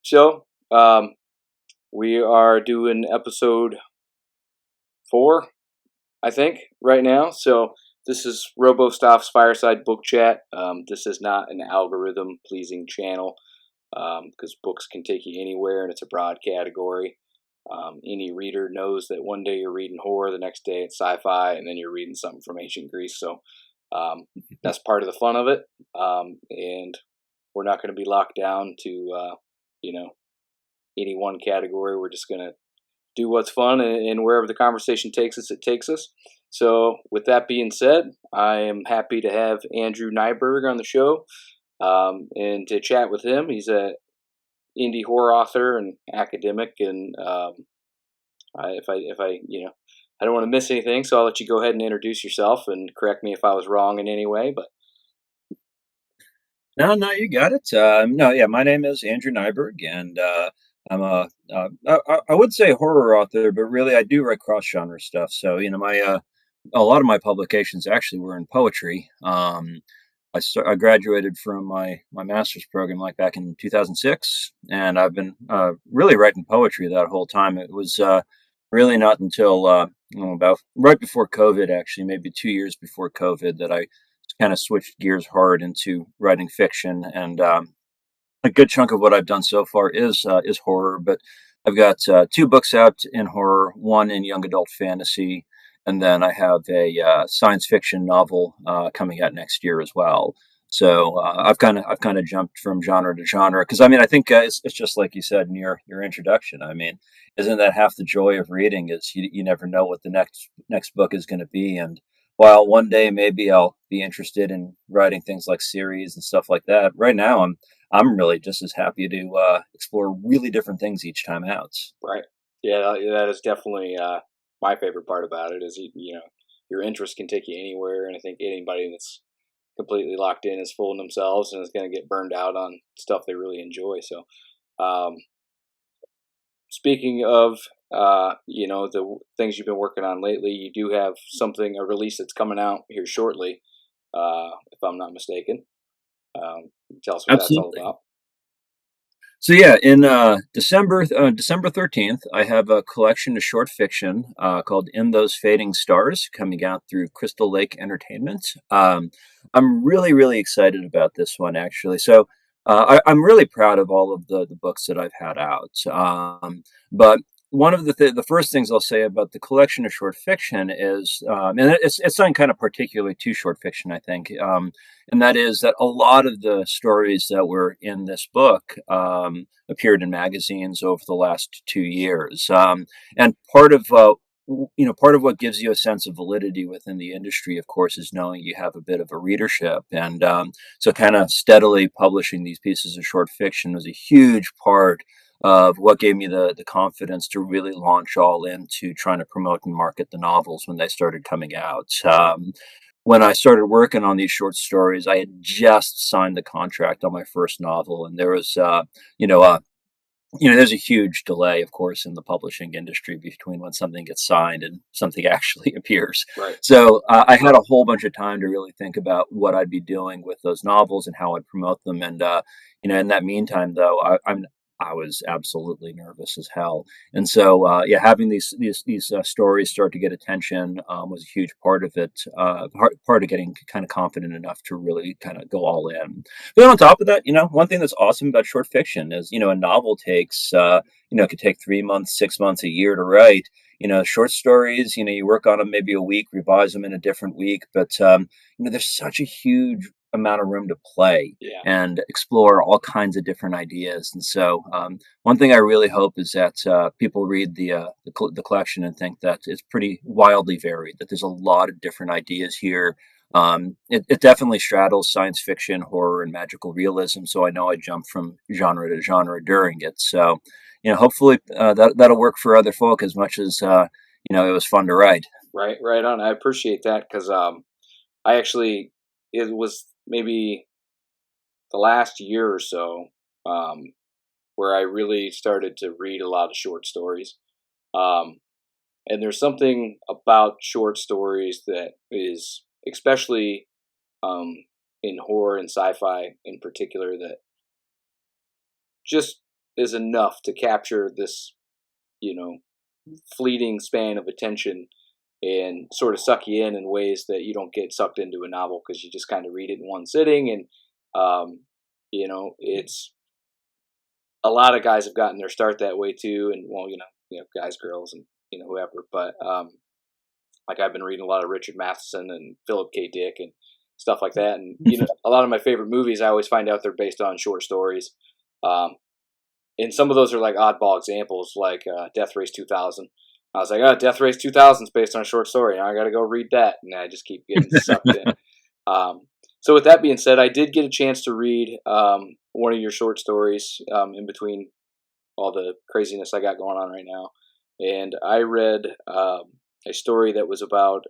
show. We are doing episode 4, I think, right now. So this is Robostoph's Fireside Book Chat. This is not an algorithm-pleasing channel because books can take you anywhere, and it's a broad category. Any reader knows that one day you're reading horror, the next day it's sci-fi, and then you're reading something from ancient Greece. So that's part of the fun of it. And we're not going to be locked down to, any one category. We're just going to do what's fun, and wherever the conversation takes us, it takes us. So, with that being said, I am happy to have Andrew Najberg on the show, and to chat with him. He's a indie horror author and academic, and if I I don't want to miss anything, so I'll let you go ahead and introduce yourself and correct me if I was wrong in any way. But No, no, you got it. No, yeah, my name is Andrew Nyberg, and I'm I would say horror author, but really I do write cross genre stuff. So, my a lot of my publications actually were in poetry. I graduated from my master's program like back in 2006, and I've been really writing poetry that whole time. It was really not until about right before COVID, actually, maybe 2 years before COVID, that I kind of switched gears hard into writing fiction. And a good chunk of what I've done so far is horror. But I've got two books out in horror, one in young adult fantasy, and then I have a science fiction novel coming out next year as well. So I've kind of jumped from genre to genre because I mean I think it's just like you said in your introduction. I mean, isn't that half the joy of reading? Is you never know what the next book is going to be. And while one day maybe I'll be interested in writing things like series and stuff like that, right now I'm really just as happy to explore really different things each time out. right, yeah, that is definitely my favorite part about it. Is your interest can take you anywhere, and I think anybody that's completely locked in is fooling themselves and is going to get burned out on stuff they really enjoy. So, um, speaking of the things you've been working on lately, you do have a release that's coming out here shortly, if I'm not mistaken. Tell us what that's all Absolutely. about. So yeah, in December 13th, I have a collection of short fiction called "In Those Fading Stars" coming out through Crystal Lake Entertainment. I'm really excited about this one actually. So I'm really proud of all of the books that I've had out. But one of the first things I'll say about the collection of short fiction is, and it's something kind of particularly to short fiction, I think. And that is that a lot of the stories that were in this book appeared in magazines over the last 2 years. And part of what gives you a sense of validity within the industry, of course, is knowing you have a bit of a readership. And so, kind of steadily publishing these pieces of short fiction was a huge part of what gave me the confidence to really launch all into trying to promote and market the novels when they started coming out. When I started working on these short stories, I had just signed the contract on my first novel, and there was, you know, uh, there's a huge delay, of course, in the publishing industry between when something gets signed and something actually appears. Right. So I had a whole bunch of time to really think about what I'd be doing with those novels and how I'd promote them. And in that meantime, though, I was absolutely nervous as hell. And so, yeah, having these stories start to get attention was a huge part of it. Part of getting kind of confident enough to really kind of go all in. But on top of that, one thing that's awesome about short fiction is, a novel takes, it could take 3 months, 6 months, a year to write. Short stories, you work on them maybe a week, revise them in a different week, but there's such a huge amount of room to play Yeah. and explore all kinds of different ideas. And so, one thing I really hope is that people read the collection and think that it's pretty wildly varied. That there's a lot of different ideas here. It definitely straddles science fiction, horror, and magical realism. So I know I jump from genre to genre during it. So, hopefully that'll work for other folk as much as it was fun to write. Right. Right on. I appreciate that because I actually it was maybe the last year or so um, where I really started to read a lot of short stories. Um, and there's something about short stories that is, especially um, in horror and sci-fi in particular, that just is enough to capture this, you know, fleeting span of attention and sort of suck you in ways that you don't get sucked into a novel because you just kind of read it in one sitting. And it's a lot of guys have gotten their start that way too. And well, guys, girls, and whoever. But like I've been reading a lot of Richard Matheson and Philip K. Dick and stuff like that. And a lot of my favorite movies, I always find out they're based on short stories. Um, and some of those are like oddball examples, like Death Race 2000. I was like, oh, Death Race 2000 is based on a short story. Now I got to go read that, and I just keep getting sucked in. So with that being said, I did get a chance to read one of your short stories in between all the craziness I got going on right now, and I read a story that was about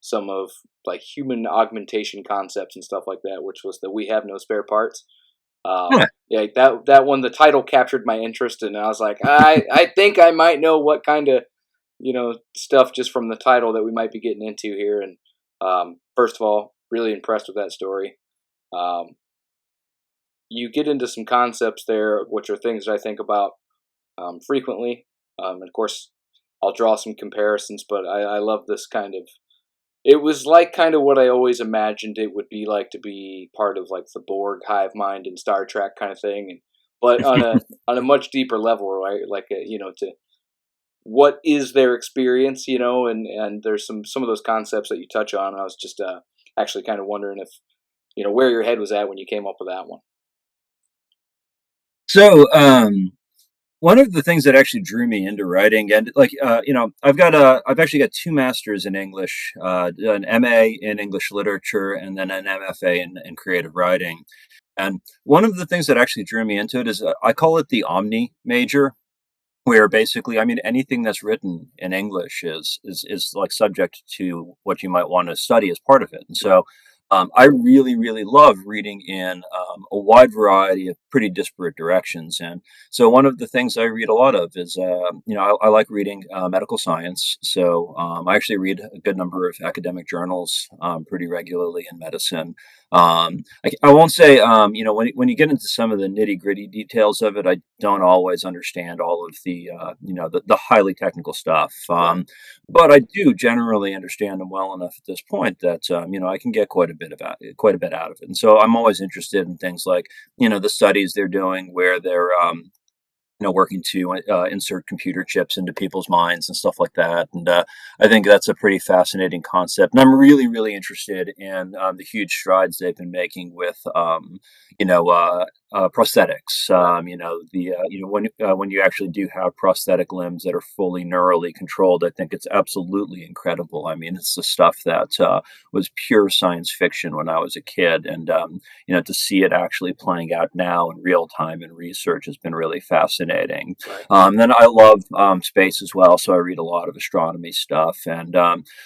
some of like human augmentation concepts and stuff like that, which was the "We Have No Spare Parts." Yeah, that one, the title captured my interest, and I was like, I think I might know what kind of stuff just from the title that we might be getting into here. And first of all, really impressed with that story. You get into some concepts there, which are things that I think about frequently. And of course, I'll draw some comparisons, but I love this kind of. It was like kind of what I always imagined it would be like to be part of like the Borg hive mind in Star Trek kind of thing, but on a much deeper level, right? Like to what is their experience, and there's some of those concepts that you touch on. I was just actually kind of wondering if where your head was at when you came up with that one. So, one of the things that actually drew me into writing, and I've actually got two masters in English, an MA in English literature, and then an MFA in creative writing. And one of the things that actually drew me into it is I call it the Omni major, where basically, I mean, anything that's written in English is like subject to what you might want to study as part of it. And Right. so, I really, really love reading in a wide variety of pretty disparate directions. And so, one of the things I read a lot of is, I like reading medical science. So, I actually read a good number of academic journals pretty regularly in medicine. I won't say, when you get into some of the nitty gritty details of it, I don't always understand all of the highly technical stuff. Right. But I do generally understand them well enough at this point that I can get quite a bit out of it. And so I'm always interested in things like the studies they're doing where they're working to insert computer chips into people's minds and stuff like that. And I think that's a pretty fascinating concept. And I'm really, really interested in the huge strides they've been making with, prosthetics. Right. When you actually do have prosthetic limbs that are fully neurally controlled, I think it's absolutely incredible. I mean, it's the stuff that was pure science fiction when I was a kid, and to see it actually playing out now in real time in research has been really fascinating. Right. Then I love space as well, so I read a lot of astronomy stuff, and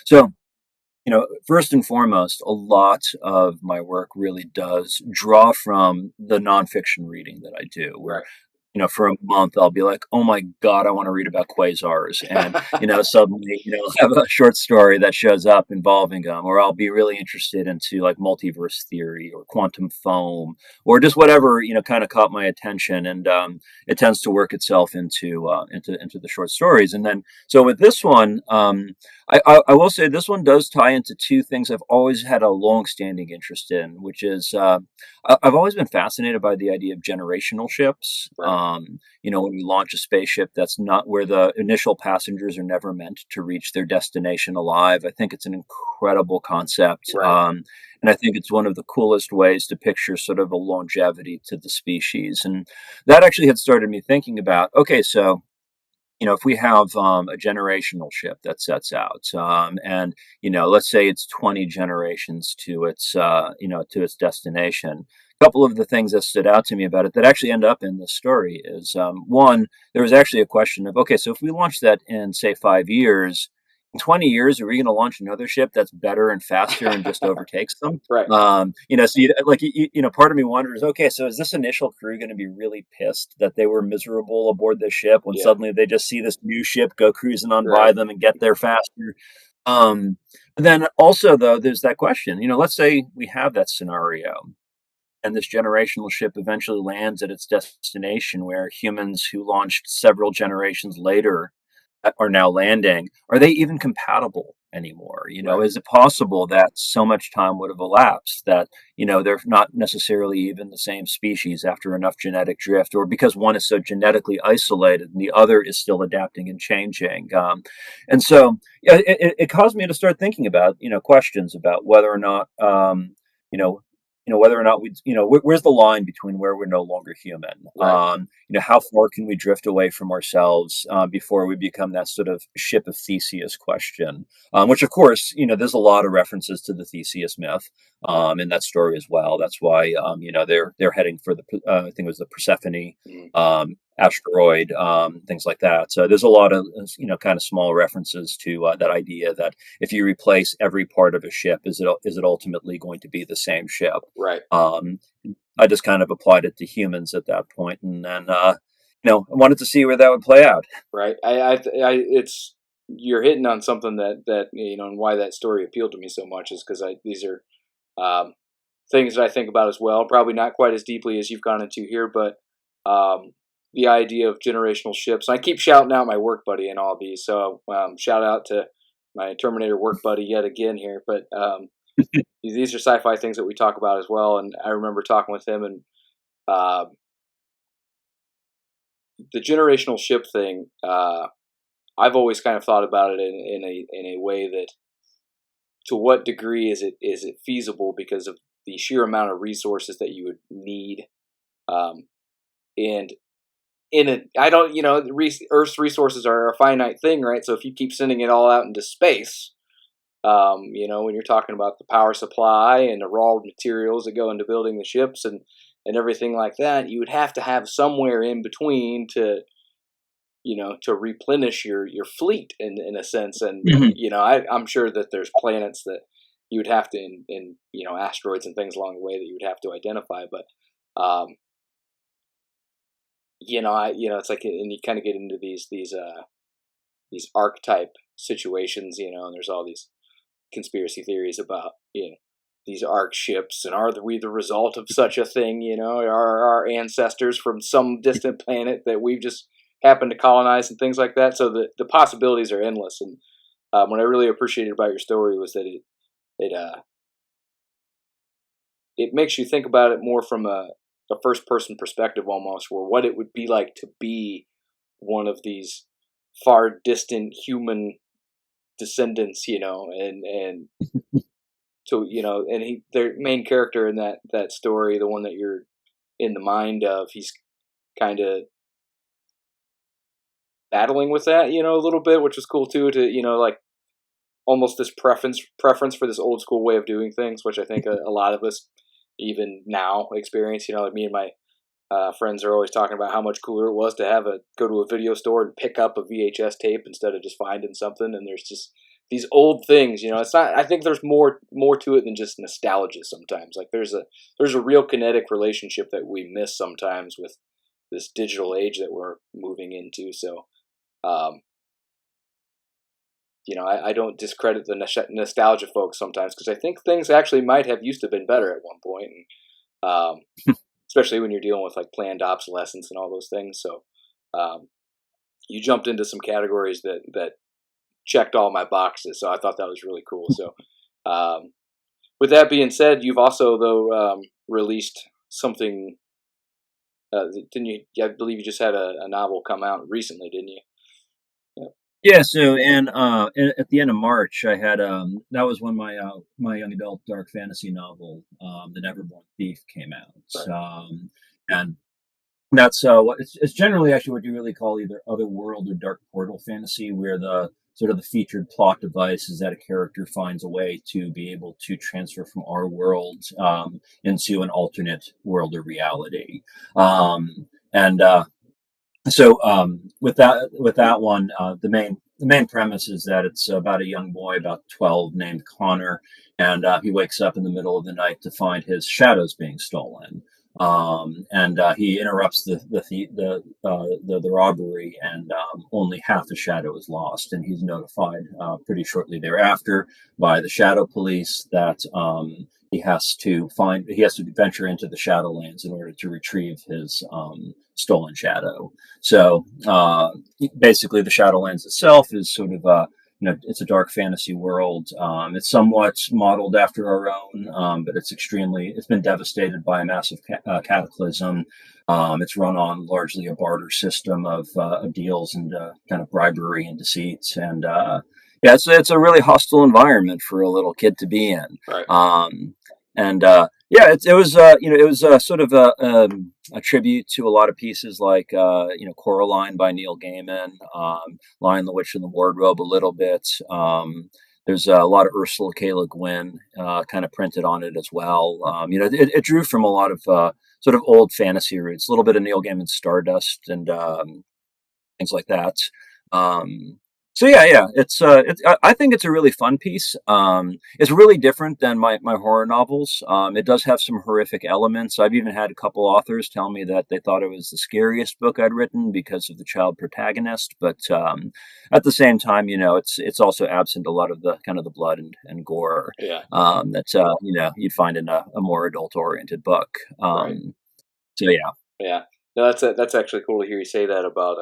so first and foremost, a lot of my work really does draw from the nonfiction reading that I do, where Right. for a month I'll be like, oh my god, I want to read about quasars, and suddenly I'll have a short story that shows up involving them, or I'll be really interested into like multiverse theory or quantum foam, or just whatever kind of caught my attention, and it tends to work itself into the short stories, and then so with this one, I will say this one does tie into two things I've always had a long-standing interest in, which is I've always been fascinated by the idea of generational ships. Right. When you launch a spaceship, that's not where the initial passengers are never meant to reach their destination alive. I think it's an incredible concept. Right. And I think it's one of the coolest ways to picture sort of a longevity to the species. And that actually had started me thinking about, okay, so if we have a generational ship that sets out, and let's say it's 20 generations to its destination. A couple of the things that stood out to me about it that actually end up in the story is one, there was actually a question of, okay, so if we launch that in say 5 years, in 20 years, are we going to launch another ship that's better and faster and just overtakes them? Right. Part of me wonders, okay, so is this initial crew going to be really pissed that they were miserable aboard this ship when Yeah. suddenly they just see this new ship go cruising on by Right. them and get there faster? But then also, though, there's that question, let's say we have that scenario. and this generational ship eventually lands at its destination, where humans who launched several generations later are now landing, are they even compatible anymore? Right. Is it possible that so much time would have elapsed that, they're not necessarily even the same species after enough genetic drift, or because one is so genetically isolated and the other is still adapting and changing? And so, yeah, it caused me to start thinking about, questions about whether or not, you know, whether or not where's the line between where we're no longer human? Right. How far can we drift away from ourselves before we become that sort of ship of Theseus question? Which, of course, there's a lot of references to the Theseus myth in that story as well. That's why, they're heading for I think it was the Persephone Mm. asteroid, things like that. So there's a lot of, kind of small references to that idea that if you replace every part of a ship, is it ultimately going to be the same ship? Right. Um, I just kind of applied it to humans at that point, and then I wanted to see where that would play out. Right. It's you're hitting on something that and why that story appealed to me so much is because these are um, things that I think about as well. Probably not quite as deeply as you've gone into here, but the idea of generational ships. I keep shouting out my work buddy in all these, so shout out to my Terminator work buddy yet again here. But these are sci-fi things that we talk about as well, and I remember talking with him and. Uh, the generational ship thing, I've always kind of thought about it in a way that to what degree is it feasible because of the sheer amount of resources that you would need, um, and in a I don't Earth's resources are a finite thing, right? So if you keep sending it all out into space, when you're talking about the power supply and the raw materials that go into building the ships and everything like that, you would have to have somewhere in between to replenish your fleet in a sense. And Mhm. I'm sure that there's planets that you would have to in asteroids and things along the way that you would have to identify. But um, it's like, and you kind of get into these archetype situations, and there's all these conspiracy theories about these arc ships, and are we the result of such a thing? Are our ancestors from some distant planet that we've just happened to colonize and things like that? So the possibilities are endless. And what I really appreciated about your story was that it makes you think about it more from a first person perspective, almost, where what it would be like to be one of these far distant human descendants, and so and their main character in that story, the one that you're in the mind of, he's kind of battling with that, a little bit, which was cool too. To like almost this preference for this old school way of doing things, which I think a lot of us even now experience. Like me and my friends are always talking about how much cooler it was to go to a video store and pick up a VHS tape instead of just finding something. And there's just these old things. It's not. I think there's more to it than just nostalgia. Sometimes, like there's a real kinetic relationship that we miss sometimes with this digital age that we're moving into. So, um, I don't discredit the nostalgia folks sometimes, because I think things actually might have used to been better at one point. And especially when you're dealing with like planned obsolescence and all those things. So um, you jumped into some categories that checked all my boxes. So I thought that was really cool. So um, with that being said, you've also though released something. Didn't you? I believe you just had a novel come out recently, didn't you? Yeah. Yeah, so at the end of March, I had that was when my young adult dark fantasy novel, The Neverborn Thief, came out, Right. and that's it's generally actually what you really call either otherworld or dark portal fantasy, where the sort of the featured plot device is that a character finds a way to be able to transfer from our world into an alternate world or reality, and so with that one, the main premise is that it's about a young boy about 12 named Connor, and he wakes up in the middle of the night to find his shadows being stolen. And he interrupts the robbery, and only half the shadow is lost. And he's notified pretty shortly thereafter by the shadow police that he has to venture into the Shadowlands in order to retrieve his stolen shadow. So basically, the Shadowlands itself is sort of it's a dark fantasy world. It's somewhat modeled after our own, but it's been devastated by a massive cataclysm. It's run on largely a barter system of deals and kind of bribery and deceit. And yeah, it's a really hostile environment for a little kid to be in. Right. And yeah, it was it was sort of a tribute to a lot of pieces like Coraline by Neil Gaiman, Lion, the Witch, and the Wardrobe a little bit. There's a lot of Ursula K. Le Guin kind of printed on it as well. It drew from a lot of sort of old fantasy roots, a little bit of Neil Gaiman's Stardust and things like that. Um, so yeah, I think it's a really fun piece. It's really different than my horror novels. It does have some horrific elements. I've even had a couple authors tell me that they thought it was the scariest book I'd written because of the child protagonist. But at the same time, it's also absent a lot of the kind of the blood and gore Yeah. that you'd find in a more adult oriented book. Right. So yeah. Yeah. No, that's actually cool to hear you say that about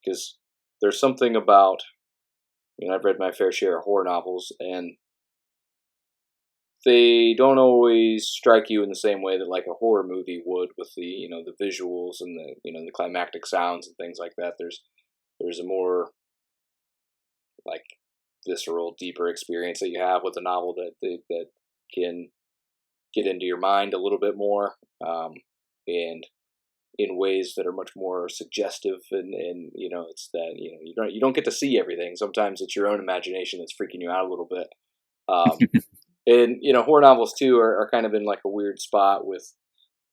because there's something about, I've read my fair share of horror novels, and they don't always strike you in the same way that like a horror movie would, with the visuals and the climactic sounds and things like that. There's a more like visceral, deeper experience that you have with a novel that can get into your mind a little bit more, and in ways that are much more suggestive, and it's that you don't get to see everything. Sometimes it's your own imagination that's freaking you out a little bit. um, and horror novels too are kind of in like a weird spot with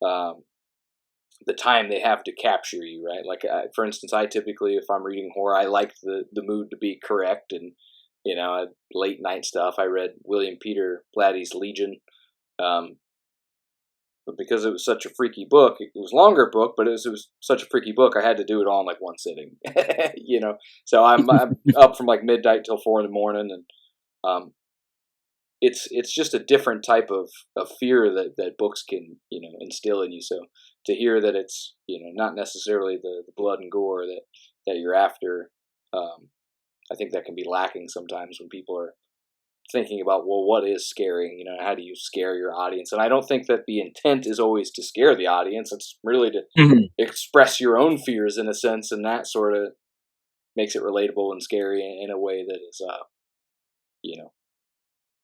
um, the time they have to capture you, right? Like for instance, I typically, if I'm reading horror, I like the mood to be correct, and late night stuff. I read William Peter Blatty's Legion, but because it was such a freaky book, it was a longer book, but it was such a freaky book, I had to do it all in like one sitting. So I'm up from like midnight till 4 in the morning, and um, it's just a different type of fear that books can instill in you. So to hear that it's not necessarily the blood and gore that you're after, I think that can be lacking sometimes when people are thinking about, well, what is scary? How do you scare your audience? And I don't think that the intent is always to scare the audience. It's really to express your own fears in a sense, and that sort of makes it relatable and scary in a way that is,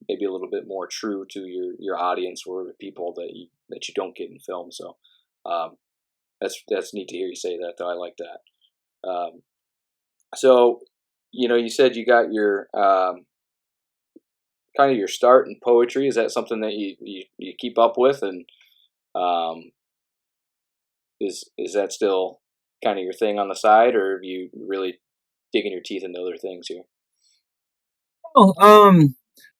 maybe a little bit more true to your audience or the people that you don't get in film. So that's neat to hear you say that, though. I like that. So you said you got your kind of your start in poetry. Is that something that you keep up with, and um, is that still kind of your thing on the side, or have you really digging your teeth into other things here? Well,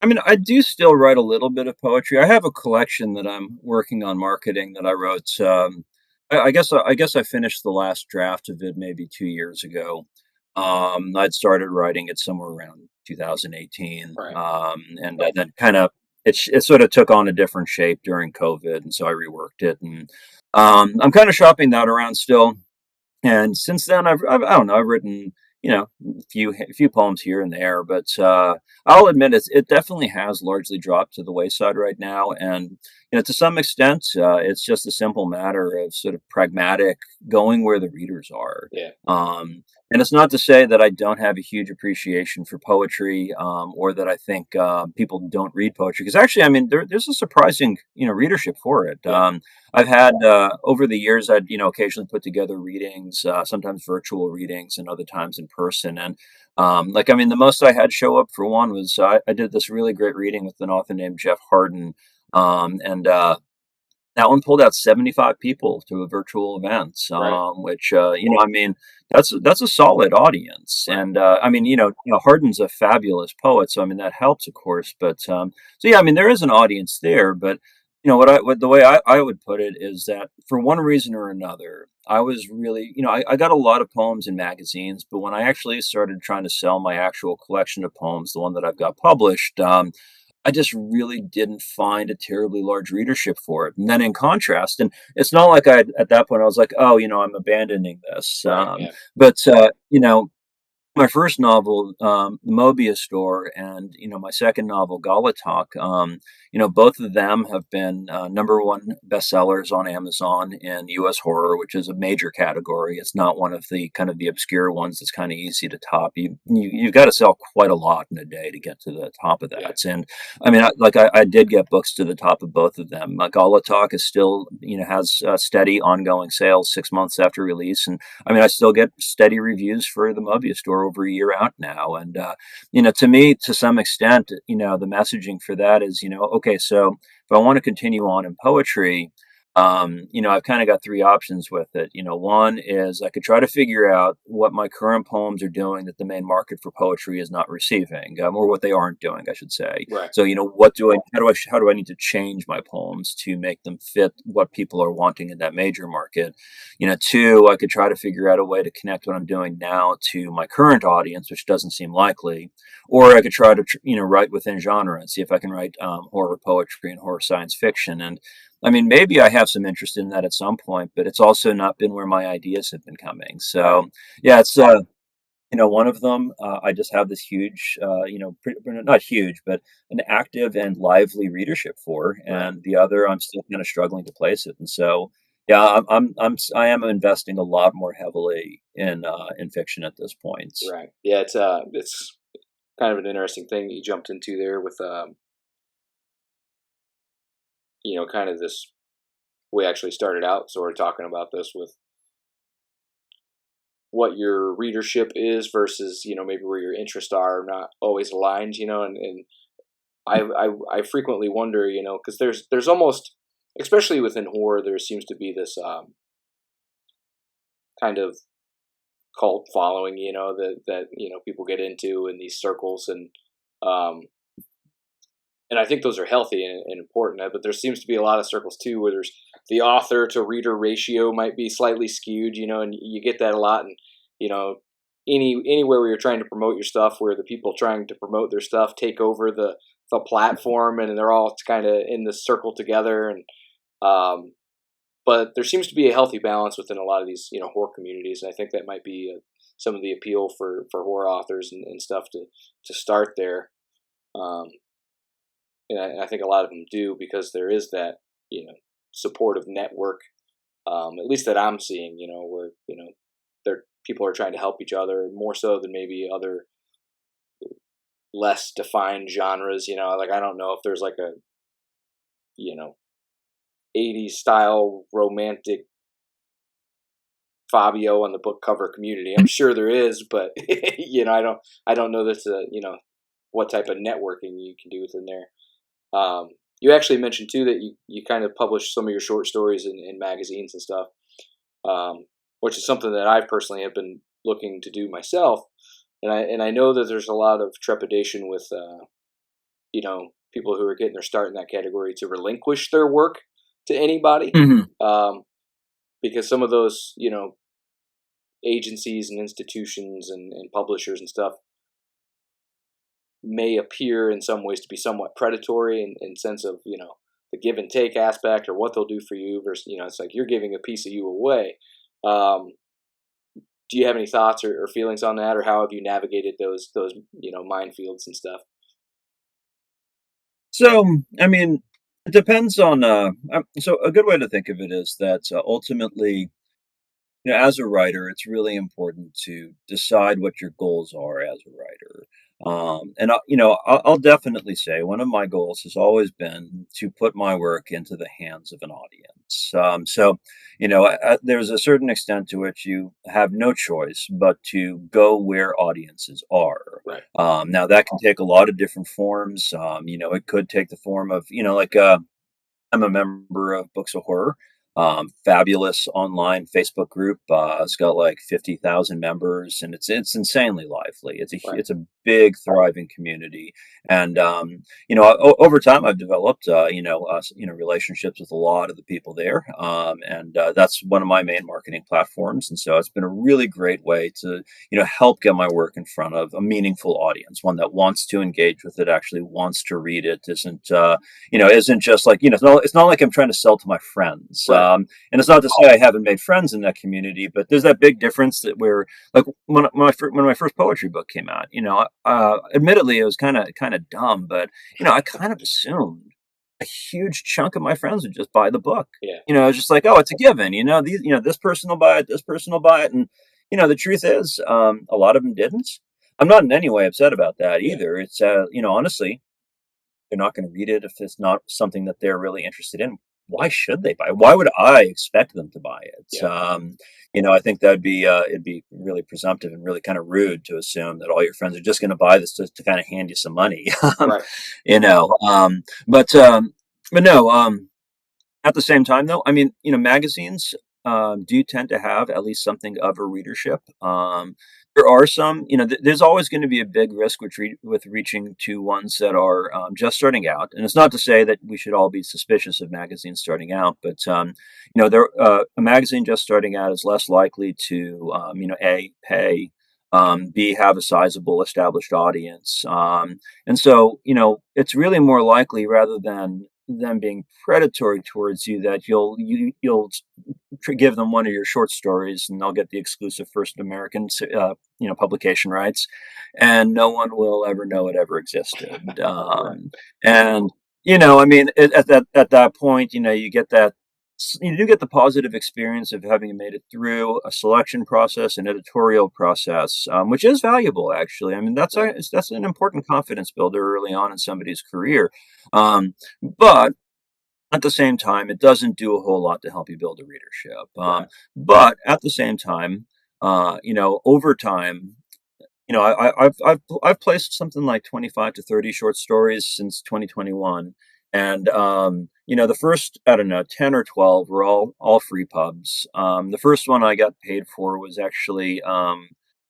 I mean, I do still write a little bit of poetry. I have a collection that I'm working on marketing that I wrote. I guess I finished the last draft of it maybe 2 years ago. I'd started writing it somewhere around 2018, Right. and then kind of it sort of took on a different shape during COVID, and so I reworked it, and I'm kind of shopping that around still. And since then, I don't know, I've written a few poems here and there, but I'll admit it definitely has largely dropped to the wayside right now. And to some extent, it's just a simple matter of sort of pragmatic going where the readers are. Yeah. And it's not to say that I don't have a huge appreciation for poetry, or that I think people don't read poetry, because actually, I mean, there's a surprising readership for it. Yeah. I've had over the years, I'd occasionally put together readings, sometimes virtual readings, and other times in person. And like, I mean, the most I had show up for one was I did this really great reading with an author named Jeff Harden, and that one pulled out 75 people to a virtual event, Right. which I mean, that's a solid audience. Right. And I mean, Harden's a fabulous poet, so I mean that helps, of course. But so yeah, I mean, there is an audience there. But what the way I would put it is that for one reason or another, I was really I got a lot of poems in magazines, but when I actually started trying to sell my actual collection of poems, the one that I've got published. I just really didn't find a terribly large readership for it. And then in contrast, and it's not like I at that point I was like, oh, I'm abandoning this. Right. Yeah. But my first novel, The Mobius Store, and my second novel, Galatok, both of them have been number one bestsellers on Amazon in U.S. horror, which is a major category. It's not one of the kind of the obscure ones that's kind of easy to top. You've got to sell quite a lot in a day to get to the top of Yeah. that. And I mean, I did get books to the top of both of them. Galatok is still has steady ongoing sales 6 months after release, and I mean, I still get steady reviews for the Mobius Store over a year out now. And, to me, to some extent, the messaging for that is, okay, so if I want to continue on in poetry, I've kind of got three options with it. One is I could try to figure out what my current poems are doing that the main market for poetry is not receiving, or what they aren't doing, I should say. Right. So, how do I need to change my poems to make them fit what people are wanting in that major market? Two, I could try to figure out a way to connect what I'm doing now to my current audience, which doesn't seem likely. Or I could try to, write within genre and see if I can write horror poetry and horror science fiction. And I mean, maybe I have some interest in that at some point, but it's also not been where my ideas have been coming. Right. So, yeah, it's one of them. I just have this huge, not huge, but an active and lively readership for, Right. and the other I'm still kind of struggling to place it. And so, yeah, I am investing a lot more heavily in fiction at this point. Right. Yeah. It's kind of an interesting thing that you jumped into there with kind of this. We actually started out sort of talking about this with what your readership is versus maybe where your interests are not always aligned, and I frequently wonder, because there's almost, especially within horror, there seems to be this kind of cult following, that people get into in these circles, um, and I think those are healthy and important. But there seems to be a lot of circles too where there's the author to reader ratio might be slightly skewed, and you get that a lot, and you know anywhere where you're trying to promote your stuff, where the people trying to promote their stuff take over the platform, and they're all kind of in this circle together, and um, but there seems to be a healthy balance within a lot of these horror communities, and I think that might be some of the appeal for horror authors and stuff to start there. Um, and I think a lot of them do because there is that supportive network, at least that I'm seeing, where there people are trying to help each other more so than maybe other less defined genres. Like I don't know if there's like a you know 80s style romantic Fabio on the book cover community. I'm sure there is, but I don't know that's what type of networking you can do within there. You actually mentioned too that you kind of publish some of your short stories in magazines and stuff, which is something that I personally have been looking to do myself. And I know that there's a lot of trepidation with people who are getting their start in that category to relinquish their work to anybody, Mhm. because some of those agencies and institutions and publishers and stuff may appear in some ways to be somewhat predatory in sense of the give and take aspect or what they'll do for you versus it's like you're giving a piece of you away. um, do you have any thoughts or feelings on that, or how have you navigated those minefields and stuff? So, I mean, it depends on. So, a good way to think of it is that ultimately, as a writer, it's really important to decide what your goals are as a writer. I'll definitely say one of my goals has always been to put my work into the hands of an audience. There's a certain extent to which you have no choice but to go where audiences are. Right. Now, that can take a lot of different forms. It could take the form of, I'm a member of Books of Horror, fabulous online Facebook group. It's got like 50,000 members, and it's insanely lively. It's a Right. it's a big thriving community. And over time, I've developed relationships with a lot of the people there, and that's one of my main marketing platforms. And so it's been a really great way to help get my work in front of a meaningful audience, one that wants to engage with it, actually wants to read it, isn't just like it's not like I'm trying to sell to my friends. Right. And it's not to say I haven't made friends in that community, but there's that big difference that where like when my first poetry book came out, admittedly it was kind of dumb, but I kind of assumed a huge chunk of my friends would just buy the book. Yeah. It's just like, oh, it's a given. This person will buy it, this person will buy it, and the truth is, a lot of them didn't. I'm not in any way upset about that Yeah. either. It's honestly, they're not going to read it if it's not something that they're really interested in. Why should they buy it? Why would I expect them to buy it? Yeah. I think that'd be it'd be really presumptive and really kind of rude to assume that all your friends are just going to buy this to kind of hand you some money. Right. you know, but no. At the same time, though, I mean, magazines do tend to have at least something of a readership. There are some, there's always going to be a big risk with reaching to ones that are just starting out. And it's not to say that we should all be suspicious of magazines starting out, but a magazine just starting out is less likely to, a pay. B, have a sizable established audience, and so it's really more likely, rather than them being predatory towards you, that you'll give them one of your short stories and they'll get the exclusive first American publication rights, and no one will ever know it ever existed. Right. And I mean, at that point, you do get the positive experience of having made it through a selection process, an editorial process, which is valuable, actually. I mean, Right. that's an important confidence builder early on in somebody's career. But at the same time, it doesn't do a whole lot to help you build a readership. Right. But at the same time, over time, I've placed something like 25 to 30 short stories since 2021, and the first, I don't know, 10 or 12 were all free pubs. The first one I got paid for was actually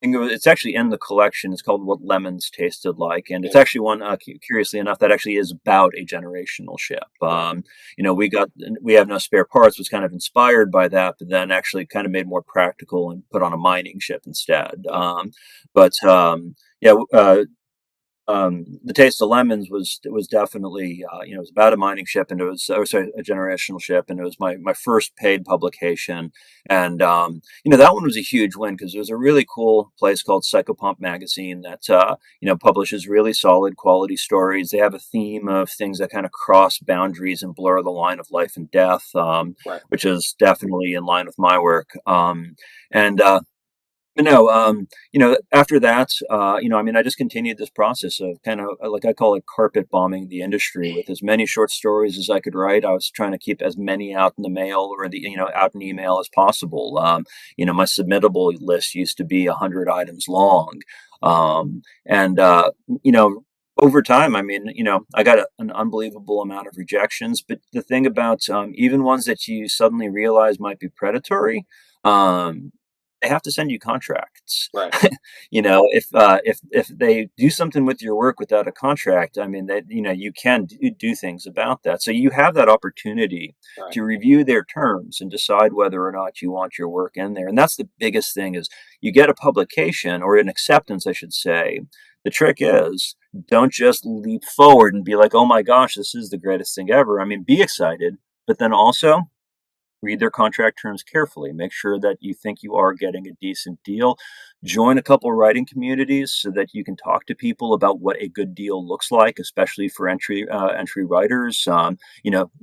it's actually in the collection. It's called What Lemons Tasted Like, and it's Yeah. actually one, curiously enough, that actually is about a generational ship. Right. We have no spare parts was kind of inspired by that, but then actually kind of made more practical and put on a mining ship instead. Yeah. But yeah, the Taste of Lemons was definitely it was about a mining ship, and it was, oh, sorry, a generational ship, and it was my first paid publication. And that one was a huge win because it was a really cool place called Psychopomp Magazine that publishes really solid quality stories. They have a theme of things that kind of cross boundaries and blur the line of life and death, Right. which is definitely in line with my work. And no, after that, I mean, I just continued this process of kind of, like I call it, carpet bombing the industry with as many short stories as I could write. I was trying to keep as many out in the mail or out in email as possible. My submittable list used to be 100 items long. And over time, I mean, I got an unbelievable amount of rejections. But the thing about even ones that you suddenly realize might be predatory, um, they have to send you contracts. Right. If they do something with your work without a contract, I mean, that you can do things about that. So you have that opportunity Right. to review their terms and decide whether or not you want your work in there. And that's the biggest thing: is you get a publication, or an acceptance, I should say. The trick is, don't just leap forward and be like, "Oh my gosh, this is the greatest thing ever." I mean, be excited, but then also read their contract terms carefully. Make sure that you think you are getting a decent deal. Join a couple writing communities so that you can talk to people about what a good deal looks like, especially for entry writers.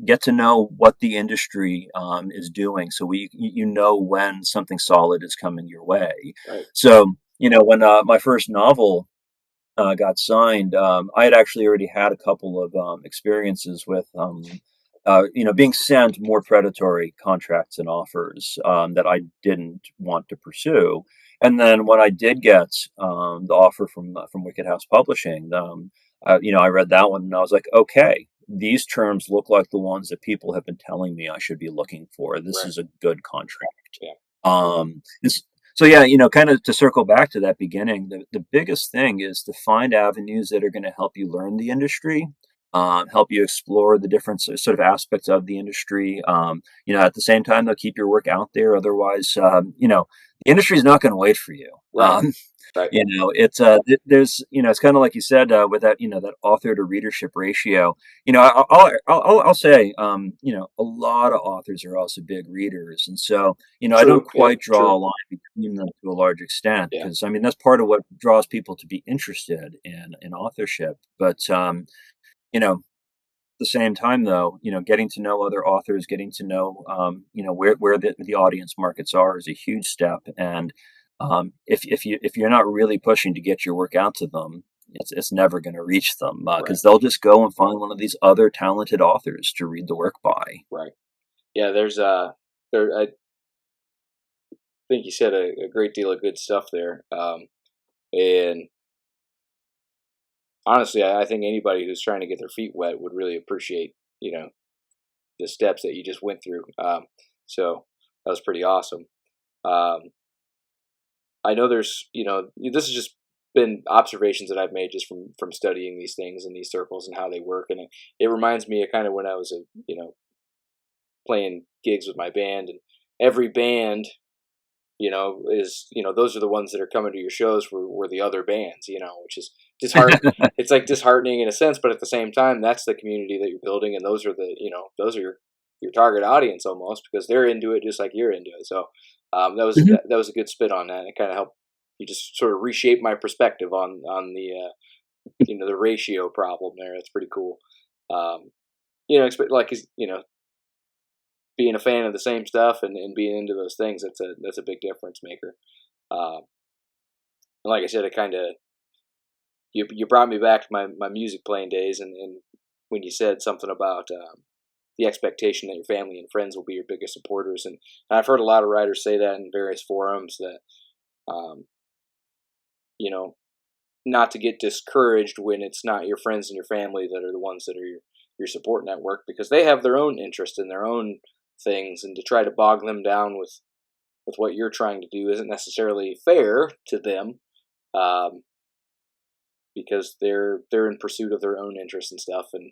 Get to know what the industry is doing, so you know when something solid is coming your way. Right. So when my first novel got signed, I had actually already had a couple of experiences with being sent more predatory contracts and offers that I didn't want to pursue. And then when I did get the offer from Wicked House Publishing, I read that one and I was like, okay, these terms look like the ones that people have been telling me I should be looking for. This Right. is a good contract. Yeah. Um, So yeah, kind of to circle back to that beginning, the biggest thing is to find avenues that are going to help you learn the industry, help you explore the different sort of aspects of the industry. At the same time, they'll keep your work out there. Otherwise, the industry is not going to wait for you. Right. Right. It's there's it's kind of like you said with that that author to readership ratio. I'll say a lot of authors are also big readers, and so I don't True. Yeah. quite draw True. a line between them to a large extent Yeah. because I mean that's part of what draws people to be interested in authorship. But the same time, though, getting to know other authors, getting to know, where the audience markets are is a huge step. And if you're not really pushing to get your work out to them, it's never going to reach them Right. because they'll just go and find one of these other talented authors to read the work by. Right. Yeah. There. I think you said a great deal of good stuff there. And honestly, I think anybody who's trying to get their feet wet would really appreciate, the steps that you just went through. So that was pretty awesome. Um, I know this has just been observations that I've made just from studying these things and these circles and how they work, and it reminds me of kind of when I was playing gigs with my band, and every band is those are the ones that are coming to your shows were the other bands, which is disheart. It's like disheartening in a sense, but at the same time, that's the community that you're building, and those are those are your target audience almost because they're into it just like you're into it. So that was a good spit on that. It kind of helped you just sort of reshape my perspective on the the ratio problem there. That's pretty cool. Um, like being a fan of the same stuff and being into those things, that's a big difference maker. Um, and like I said, it kind of you brought me back to my music playing days, and when you said something about the expectation that your family and friends will be your biggest supporters, and I've heard a lot of writers say that in various forums that um, you know not to get discouraged when it's not your friends and your family that are the ones that are your support network because they have their own interest in their own things, and to try to bog them down with what you're trying to do isn't necessarily fair to them, um, because they're in pursuit of their own interests and stuff, and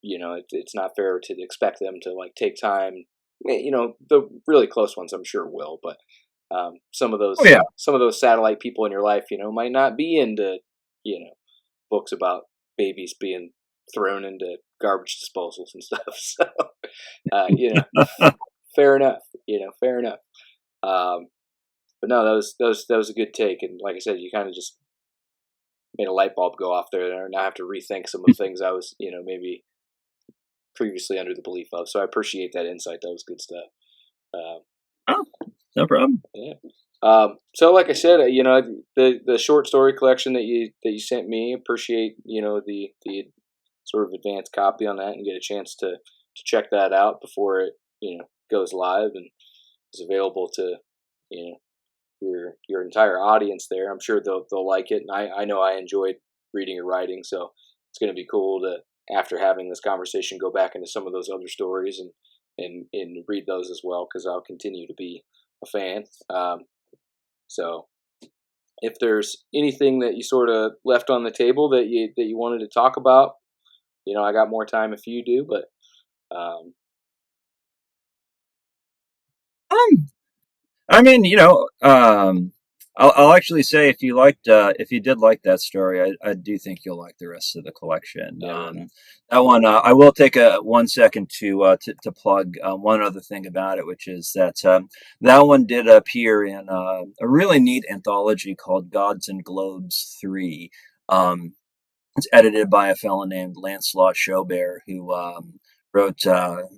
it's not fair to expect them to like take time. The really close ones I'm sure will, but Oh yeah. some of those satellite people in your life might not be into books about babies being thrown into garbage disposals and stuff. So fair enough. Fair enough. Um, but no, that was a good take, and like I said, you kind of just made a light bulb go off there, and I have to rethink some of the things I was maybe previously under the belief of. So I appreciate that insight. That was good stuff. Um, Oh, no problem. yeah. So like I said, the short story collection that you sent me, appreciate the sort of advanced copy on that and get a chance to check that out before it goes live and is available to you know your entire audience there. I'm sure they'll like it, and I know I enjoyed reading your writing, so it's going to be cool to after having this conversation go back into some of those other stories and read those as well because I'll continue to be a fan. So if there's anything that you sort of left on the table that you wanted to talk about, I got more time if you do, but um, Um, I mean, I'll actually say if you did like that story, I do think you'll like the rest of the collection. yeah, right on. That one, I will take a 1 second to plug one other thing about it, which is that that one did appear in a really neat anthology called Gods and Globes 3. It's edited by a fellow named Lancelot Chaubert, who wrote.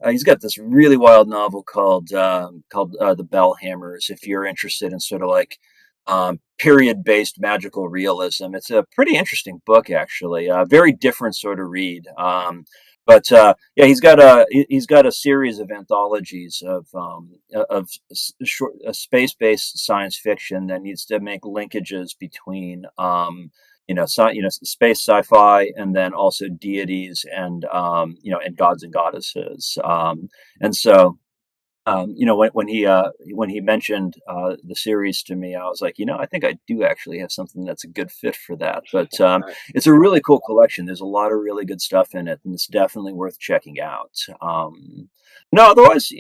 He's got this really wild novel called The Bellhammers. If you're interested in sort of like period-based magical realism, it's a pretty interesting book, actually. Very different sort of read. But yeah, he's got a series of anthologies of short space-based science fiction that needs to make linkages between space sci-fi, and then also deities and and gods and goddesses. And so when he mentioned the series to me, I was like, I think I do actually have something that's a good fit for that. But Right. it's a really cool collection. There's a lot of really good stuff in it, and it's definitely worth checking out. No, otherwise,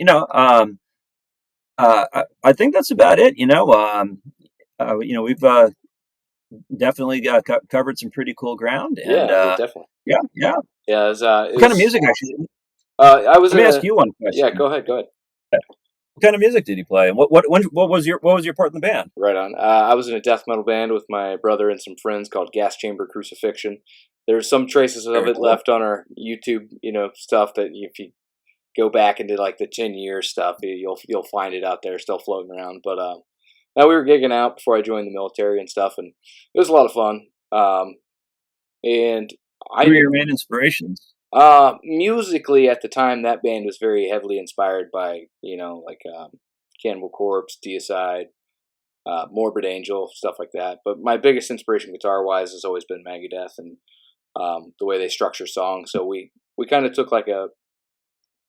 I think that's about it. We've definitely covered some pretty cool ground, and Yeah, definitely. yeah, yeah. Yeah, What kind of music actually? I was Let me in ask a you one yeah. question. Go ahead, go ahead. What kind of music did he play? And what was your part in the band? Right on. I was in a death metal band with my brother and some friends called Gas Chamber Crucifixion. There's some traces of Very it cool. left on our YouTube, stuff that if you go back into like the 10 year stuff, you'll find it out there still floating around. But now we were gigging out before I joined the military and stuff, and it was a lot of fun. And I Who are knew your main inspirations? musically at the time that band was very heavily inspired by like Cannibal Corpse, Deicide, Morbid Angel, stuff like that. But my biggest inspiration guitar wise has always been Megadeth and the way they structure songs. So we kind of took like a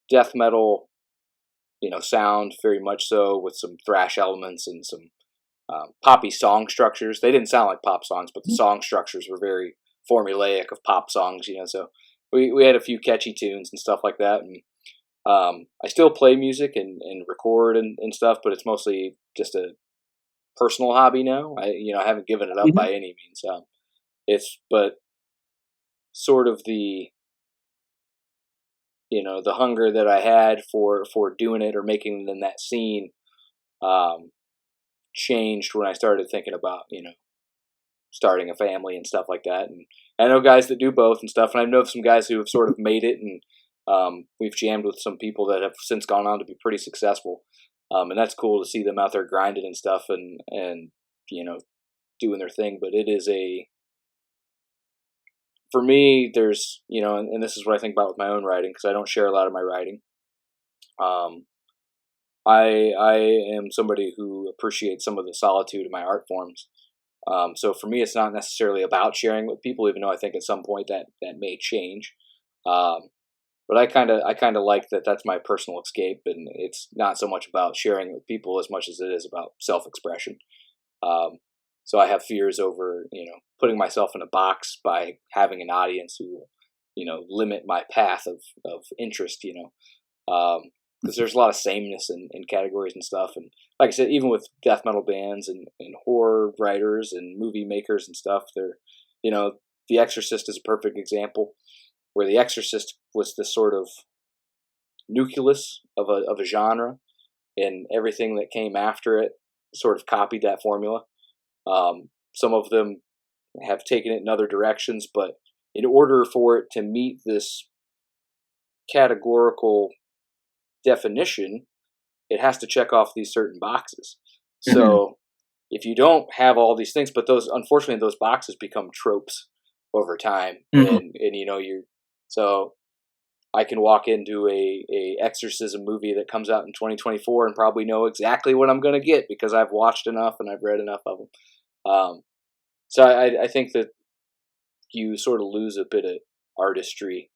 death metal sound very much so with some thrash elements and some poppy song structures. They didn't sound like pop songs, but the song structures were very formulaic of pop songs. So we had a few catchy tunes and stuff like that. And I still play music and record and stuff, but it's mostly just a personal hobby now. I haven't given it up Mhm. by any means. It's but sort of the hunger that I had for doing it or making it in that scene um, changed when I started thinking about starting a family and stuff like that. And I know guys that do both and stuff, and I know some guys who have sort of made it, and we've jammed with some people that have since gone on to be pretty successful. And that's cool to see them out there grinding and stuff, and doing their thing. But it is for me. There's and this is what I think about with my own writing because I don't share a lot of my writing. Um, I am somebody who appreciates some of the solitude of my art forms. So for me, it's not necessarily about sharing with people, even though I think at some point that may change. Um, but I kind of like that. That's my personal escape, and it's not so much about sharing with people as much as it is about self expression. Um, so I have fears over putting myself in a box by having an audience who will limit my path of interest. Because there's a lot of sameness in categories and stuff. And like I said, even with death metal bands and horror writers and movie makers and stuff, The Exorcist is a perfect example where The Exorcist was this sort of nucleus of a genre, and everything that came after it sort of copied that formula. Some of them have taken it in other directions, but in order for it to meet this categorical definition, it has to check off these certain boxes. Mhm. So if you don't have all these things, but unfortunately those boxes become tropes over time, Mhm. and you're so I can walk into a exorcism movie that comes out in 2024 and probably know exactly what I'm going to get because I've watched enough and I've read enough of them. Um, so I think that you sort of lose a bit of artistry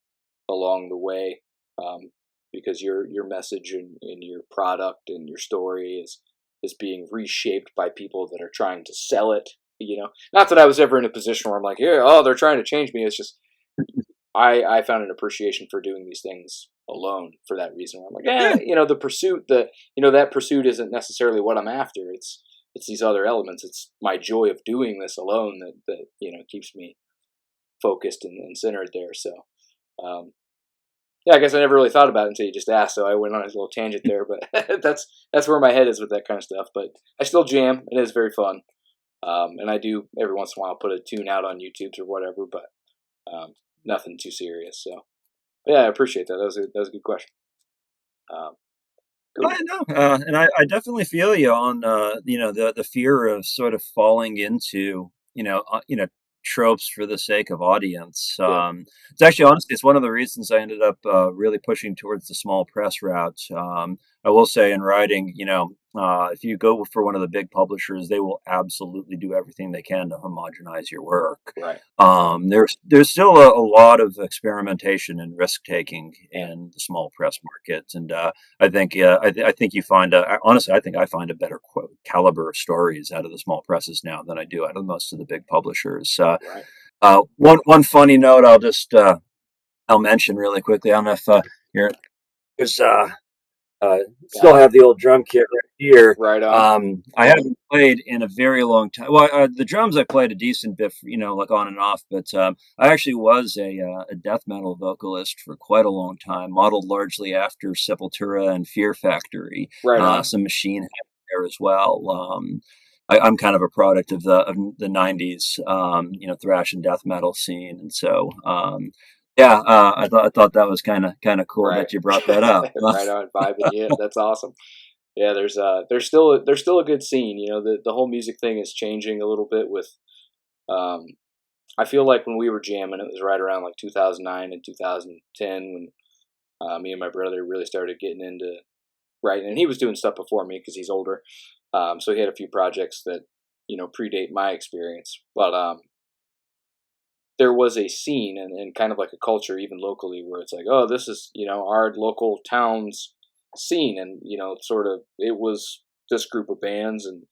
along the way, um, because your message and your product and your story is being reshaped by people that are trying to sell it. Not that I was ever in a position where I'm like, yeah, oh, they're trying to change me. It's just I found an appreciation for doing these things alone for that reason. Where I'm like, Yeah. the pursuit, that pursuit isn't necessarily what I'm after. It's these other elements. It's my joy of doing this alone that keeps me focused and centered there. So, um, yeah, I guess I never really thought about it until you just asked. So I went on a little tangent there, but that's where my head is with that kind of stuff. But I still jam. It is very fun, and I do every once in a while put a tune out on YouTube or whatever, but nothing too serious. So yeah, I appreciate that. That was a good question. Um, cool. I know, and I definitely feel you on the fear of sort of falling into tropes for the sake of audience. Yeah. It's actually honestly it's one of the reasons I ended up really pushing towards the small press route. I will say in writing, if you go for one of the big publishers, they will absolutely do everything they can to homogenize your work. Right. There's still a lot of experimentation and risk taking Yeah. in the small press market, and I think you find honestly, I think I find a better caliber of stories out of the small presses now than I do out of most of the big publishers. Right. One funny note I'll mention really quickly. I don't know if you're there's still Got it. have the old drum kit right here. Right on. I haven't played in a very long time. Well, the drums I played a decent bit, like on and off. But I actually was a death metal vocalist for quite a long time, modeled largely after Sepultura and Fear Factory. Right on. Some Machine Head there as well. I'm kind of a product of the '90s, thrash and death metal scene, and so yeah, I thought that was kind of cool Right. that you brought that up. Right on. Vibing. Yeah, that's awesome. Yeah, there's still a good scene. The whole music thing is changing a little bit with. Um, I feel like when we were jamming, it was right around like 2009 and 2010 when me and my brother really started getting into writing, and he was doing stuff before me because he's older. So he had a few projects that predate my experience, but there was a scene and kind of like a culture even locally where it's like, oh, this is our local town's scene, and sort of it was this group of bands, and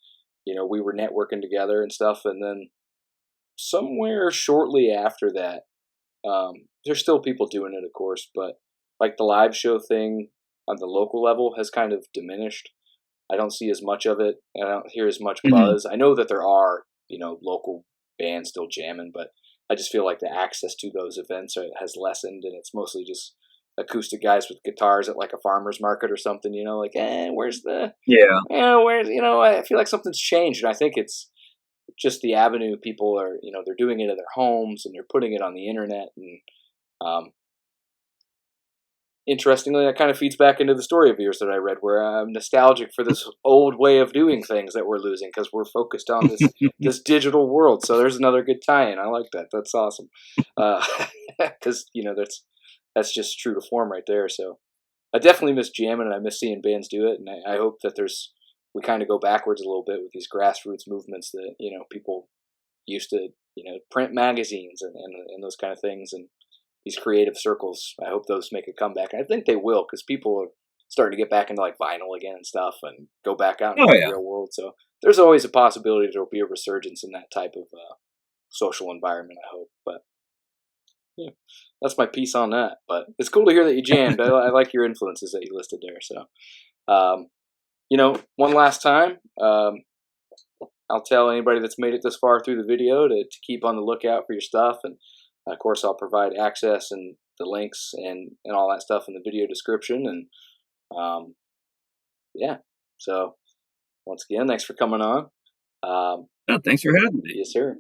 we were networking together and stuff, and then somewhere shortly after that, there's still people doing it, of course, but like the live show thing on the local level has kind of diminished. I don't see as much of it. I don't hear as much Mhm. buzz. I know that there are, local bands still jamming, but I just feel like the access to those events has lessened, and it's mostly just acoustic guys with guitars at like a farmer's market or something. Like, Yeah. I feel like something's changed, and I think it's just the avenue people are, they're doing it in their homes and they're putting it on the internet, and um, interestingly, that kind of feeds back into the story of yours that I read, where I'm nostalgic for this old way of doing things that we're losing because we're focused on this digital world. So there's another good tie-in. I like that. That's awesome. Because that's just true to form right there. So I definitely miss jamming, and I miss seeing bands do it. And I hope that we kind of go backwards a little bit with these grassroots movements that people used to print magazines and those kind of things, and these creative circles. I hope those make a comeback, and I think they will because people are starting to get back into like vinyl again and stuff, and go back out into Oh the yeah. real world. So there's always a possibility there'll be a resurgence in that type of social environment. I hope, but yeah, that's my piece on that. But it's cool to hear that you jammed. I like your influences that you listed there. So, um, one last time, I'll tell anybody that's made it this far through the video to keep on the lookout for your stuff, and of course, I'll provide access and the links and all that stuff in the video description. And um, yeah, so once again, thanks for coming on. Um, Oh, thanks for having me. yes, sir.